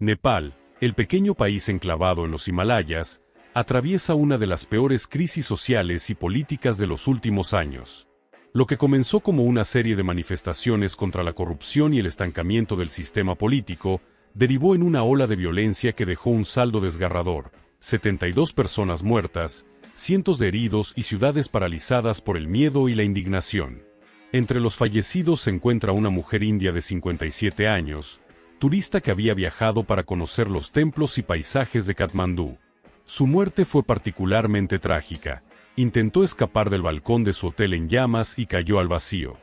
Nepal, el pequeño país enclavado en los Himalayas, atraviesa una de las peores crisis sociales y políticas de los últimos años. Lo que comenzó como una serie de manifestaciones contra la corrupción y el estancamiento del sistema político, derivó en una ola de violencia que dejó un saldo desgarrador: 72 personas muertas, cientos de heridos y ciudades paralizadas por el miedo y la indignación. Entre los fallecidos se encuentra una mujer india de 57 años, turista que había viajado para conocer los templos y paisajes de Katmandú. Su muerte fue particularmente trágica. Intentó escapar del balcón de su hotel en llamas y cayó al vacío.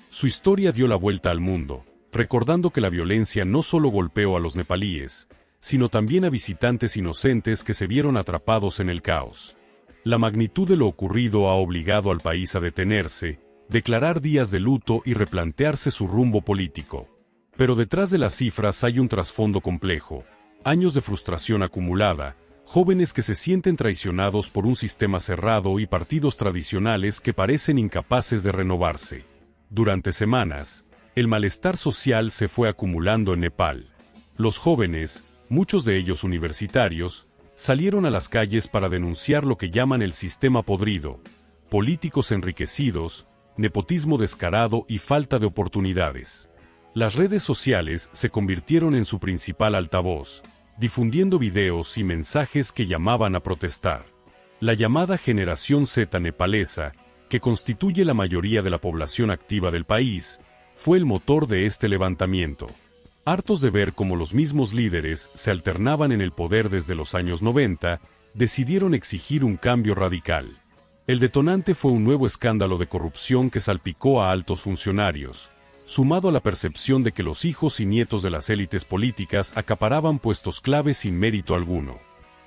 Su historia dio la vuelta al mundo, recordando que la violencia no solo golpeó a los nepalíes, sino también a visitantes inocentes que se vieron atrapados en el caos. La magnitud de lo ocurrido ha obligado al país a detenerse, declarar días de luto y replantearse su rumbo político. Pero detrás de las cifras hay un trasfondo complejo: años de frustración acumulada, jóvenes que se sienten traicionados por un sistema cerrado y partidos tradicionales que parecen incapaces de renovarse. Durante semanas, el malestar social se fue acumulando en Nepal. Los jóvenes, muchos de ellos universitarios, salieron a las calles para denunciar lo que llaman el sistema podrido: políticos enriquecidos, nepotismo descarado y falta de oportunidades. Las redes sociales se convirtieron en su principal altavoz, difundiendo videos y mensajes que llamaban a protestar. La llamada generación Z nepalesa, que constituye la mayoría de la población activa del país, fue el motor de este levantamiento. Hartos de ver cómo los mismos líderes se alternaban en el poder desde los años 90, decidieron exigir un cambio radical. El detonante fue un nuevo escándalo de corrupción que salpicó a altos funcionarios, sumado a la percepción de que los hijos y nietos de las élites políticas acaparaban puestos clave sin mérito alguno.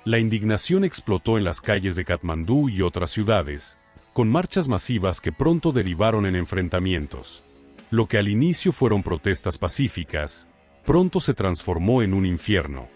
La indignación explotó en las calles de Katmandú y otras ciudades, con marchas masivas que pronto derivaron en enfrentamientos. Lo que al inicio fueron protestas pacíficas, pronto se transformó en un infierno.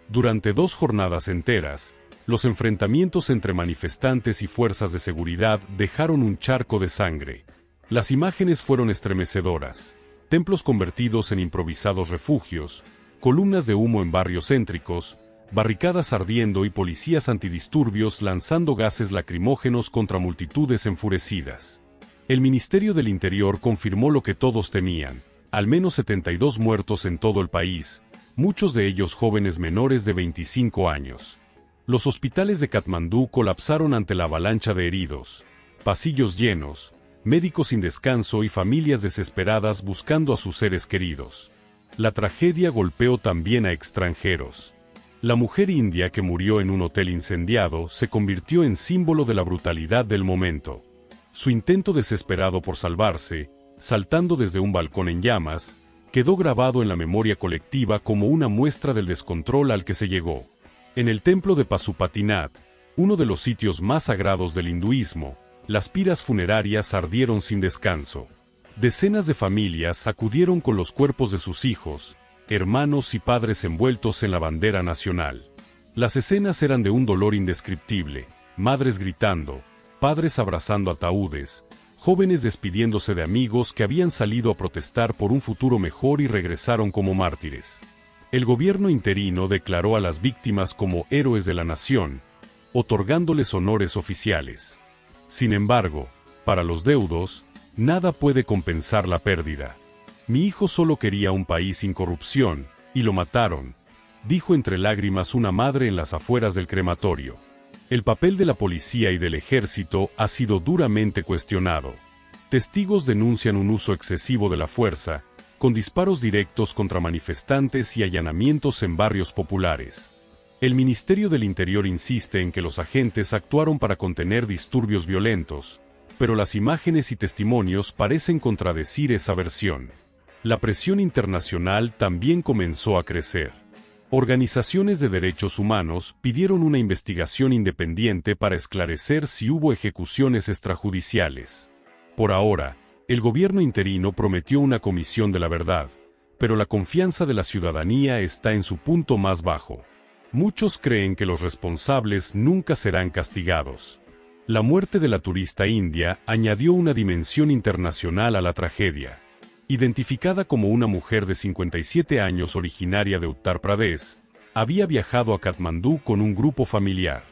Durante 2 jornadas enteras, los enfrentamientos entre manifestantes y fuerzas de seguridad dejaron un charco de sangre. Las imágenes fueron estremecedoras: templos convertidos en improvisados refugios, columnas de humo en barrios céntricos, barricadas ardiendo y policías antidisturbios lanzando gases lacrimógenos contra multitudes enfurecidas. El Ministerio del Interior confirmó lo que todos temían: al menos 72 muertos en todo el país, muchos de ellos jóvenes menores de 25 años. Los hospitales de Katmandú colapsaron ante la avalancha de heridos, pasillos llenos, médicos sin descanso y familias desesperadas buscando a sus seres queridos. La tragedia golpeó también a extranjeros. La mujer india que murió en un hotel incendiado se convirtió en símbolo de la brutalidad del momento. Su intento desesperado por salvarse, saltando desde un balcón en llamas, quedó grabado en la memoria colectiva como una muestra del descontrol al que se llegó. En el templo de Pasupatinath, uno de los sitios más sagrados del hinduismo, las piras funerarias ardieron sin descanso. Decenas de familias acudieron con los cuerpos de sus hijos, hermanos y padres envueltos en la bandera nacional. Las escenas eran de un dolor indescriptible: madres gritando, padres abrazando ataúdes, jóvenes despidiéndose de amigos que habían salido a protestar por un futuro mejor y regresaron como mártires. El gobierno interino declaró a las víctimas como héroes de la nación, otorgándoles honores oficiales. Sin embargo, para los deudos, nada puede compensar la pérdida. Mi hijo solo quería un país sin corrupción, y lo mataron, dijo entre lágrimas una madre en las afueras del crematorio. El papel de la policía y del ejército ha sido duramente cuestionado. Testigos denuncian un uso excesivo de la fuerza, con disparos directos contra manifestantes y allanamientos en barrios populares. El Ministerio del Interior insiste en que los agentes actuaron para contener disturbios violentos, pero las imágenes y testimonios parecen contradecir esa versión. La presión internacional también comenzó a crecer. Organizaciones de derechos humanos pidieron una investigación independiente para esclarecer si hubo ejecuciones extrajudiciales. Por ahora, el gobierno interino prometió una comisión de la verdad, pero la confianza de la ciudadanía está en su punto más bajo. Muchos creen que los responsables nunca serán castigados. La muerte de la turista india añadió una dimensión internacional a la tragedia. Identificada como una mujer de 57 años originaria de Uttar Pradesh, había viajado a Katmandú con un grupo familiar.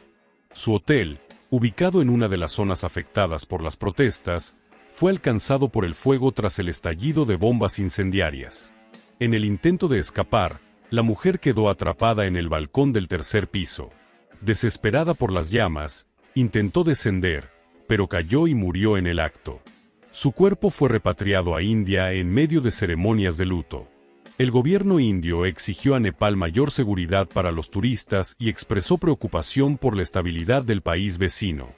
Su hotel, ubicado en una de las zonas afectadas por las protestas, fue alcanzado por el fuego tras el estallido de bombas incendiarias. En el intento de escapar, la mujer quedó atrapada en el balcón del tercer piso. Desesperada por las llamas, intentó descender, pero cayó y murió en el acto. Su cuerpo fue repatriado a India en medio de ceremonias de luto. El gobierno indio exigió a Nepal mayor seguridad para los turistas y expresó preocupación por la estabilidad del país vecino.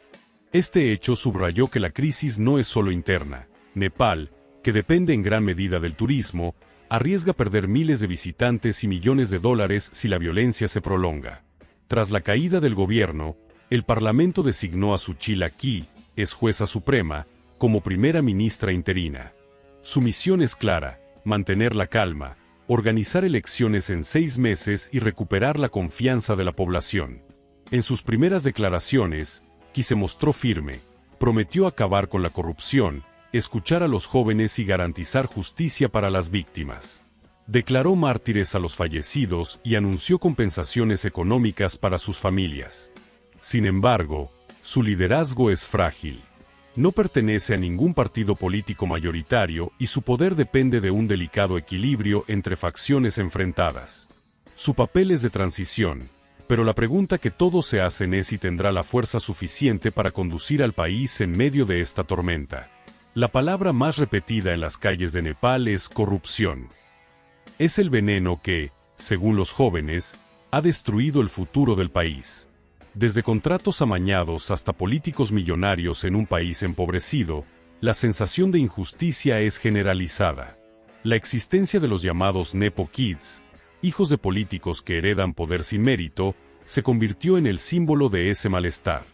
Este hecho subrayó que la crisis no es solo interna. Nepal, que depende en gran medida del turismo, arriesga perder miles de visitantes y millones de dólares si la violencia se prolonga. Tras la caída del gobierno, el Parlamento designó a Suchila Ki, ex jueza suprema, como primera ministra interina. Su misión es clara: mantener la calma, organizar elecciones en 6 meses y recuperar la confianza de la población. En sus primeras declaraciones, Ki se mostró firme, prometió acabar con la corrupción, escuchar a los jóvenes y garantizar justicia para las víctimas. Declaró mártires a los fallecidos y anunció compensaciones económicas para sus familias. Sin embargo, su liderazgo es frágil. No pertenece a ningún partido político mayoritario y su poder depende de un delicado equilibrio entre facciones enfrentadas. Su papel es de transición, pero la pregunta que todos se hacen es si tendrá la fuerza suficiente para conducir al país en medio de esta tormenta. La palabra más repetida en las calles de Nepal es corrupción. Es el veneno que, según los jóvenes, ha destruido el futuro del país. Desde contratos amañados hasta políticos millonarios en un país empobrecido, la sensación de injusticia es generalizada. La existencia de los llamados Nepo Kids, hijos de políticos que heredan poder sin mérito, se convirtió en el símbolo de ese malestar.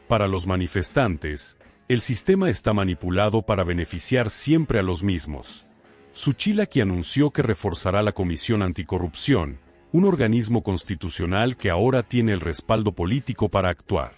Para los manifestantes, el sistema está manipulado para beneficiar siempre a los mismos. Suchila Ki anunció que reforzará la Comisión Anticorrupción, un organismo constitucional que ahora tiene el respaldo político para actuar.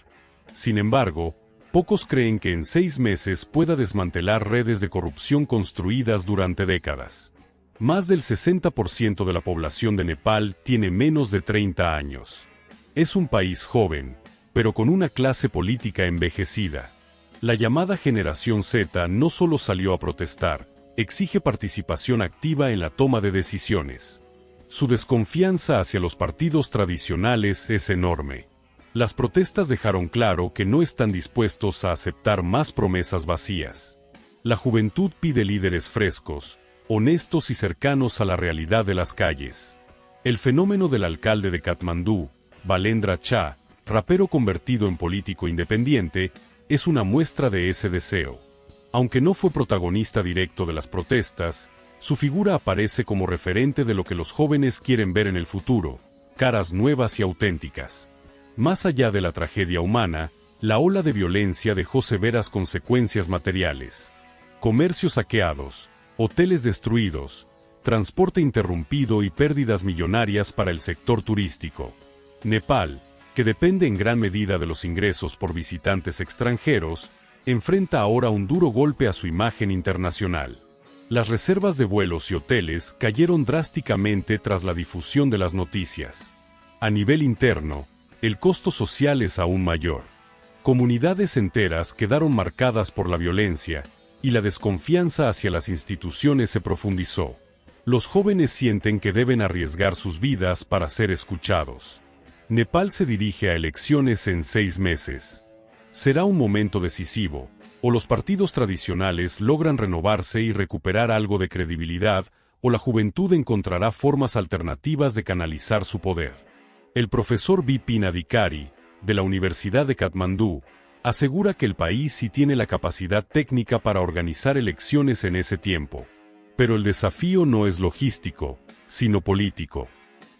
Sin embargo, pocos creen que en 6 meses pueda desmantelar redes de corrupción construidas durante décadas. Más del 60% de la población de Nepal tiene menos de 30 años. Es un país joven, pero con una clase política envejecida. La llamada Generación Z no solo salió a protestar, exige participación activa en la toma de decisiones. Su desconfianza hacia los partidos tradicionales es enorme. Las protestas dejaron claro que no están dispuestos a aceptar más promesas vacías. La juventud pide líderes frescos, honestos y cercanos a la realidad de las calles. El fenómeno del alcalde de Katmandú, Balendra Shah, rapero convertido en político independiente, es una muestra de ese deseo. Aunque no fue protagonista directo de las protestas, su figura aparece como referente de lo que los jóvenes quieren ver en el futuro: caras nuevas y auténticas. Más allá de la tragedia humana, la ola de violencia dejó severas consecuencias materiales. Comercios saqueados, hoteles destruidos, transporte interrumpido y pérdidas millonarias para el sector turístico. Nepal, que depende en gran medida de los ingresos por visitantes extranjeros, enfrenta ahora un duro golpe a su imagen internacional. Las reservas de vuelos y hoteles cayeron drásticamente tras la difusión de las noticias. A nivel interno, el costo social es aún mayor. Comunidades enteras quedaron marcadas por la violencia, y la desconfianza hacia las instituciones se profundizó. Los jóvenes sienten que deben arriesgar sus vidas para ser escuchados. Nepal se dirige a elecciones en 6 meses. Será un momento decisivo. O los partidos tradicionales logran renovarse y recuperar algo de credibilidad, o la juventud encontrará formas alternativas de canalizar su poder. El profesor Bipin Adhikari, de la Universidad de Katmandú, asegura que el país sí tiene la capacidad técnica para organizar elecciones en ese tiempo. Pero el desafío no es logístico, sino político.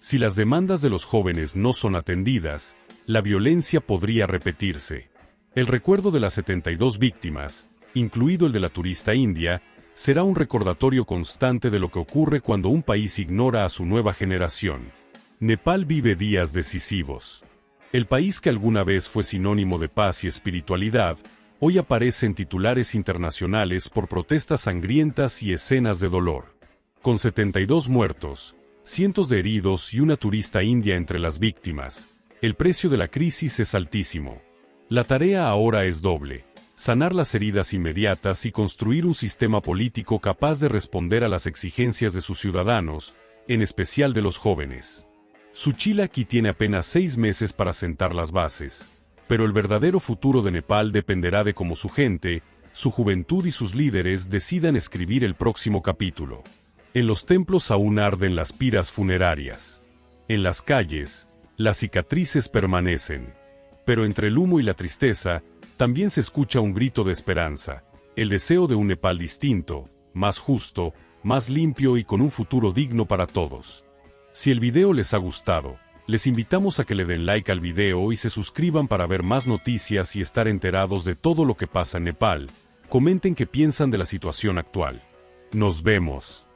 Si las demandas de los jóvenes no son atendidas, la violencia podría repetirse. El recuerdo de las 72 víctimas, incluido el de la turista india, será un recordatorio constante de lo que ocurre cuando un país ignora a su nueva generación. Nepal vive días decisivos. El país que alguna vez fue sinónimo de paz y espiritualidad, hoy aparece en titulares internacionales por protestas sangrientas y escenas de dolor. Con 72 muertos, cientos de heridos y una turista india entre las víctimas. El precio de la crisis es altísimo. La tarea ahora es doble: sanar las heridas inmediatas y construir un sistema político capaz de responder a las exigencias de sus ciudadanos, en especial de los jóvenes. Suchila aquí tiene apenas 6 meses para sentar las bases, pero el verdadero futuro de Nepal dependerá de cómo su gente, su juventud y sus líderes decidan escribir el próximo capítulo. En los templos aún arden las piras funerarias. En las calles, las cicatrices permanecen. Pero entre el humo y la tristeza, también se escucha un grito de esperanza, el deseo de un Nepal distinto, más justo, más limpio y con un futuro digno para todos. Si el video les ha gustado, les invitamos a que le den like al video y se suscriban para ver más noticias y estar enterados de todo lo que pasa en Nepal. Comenten qué piensan de la situación actual. Nos vemos.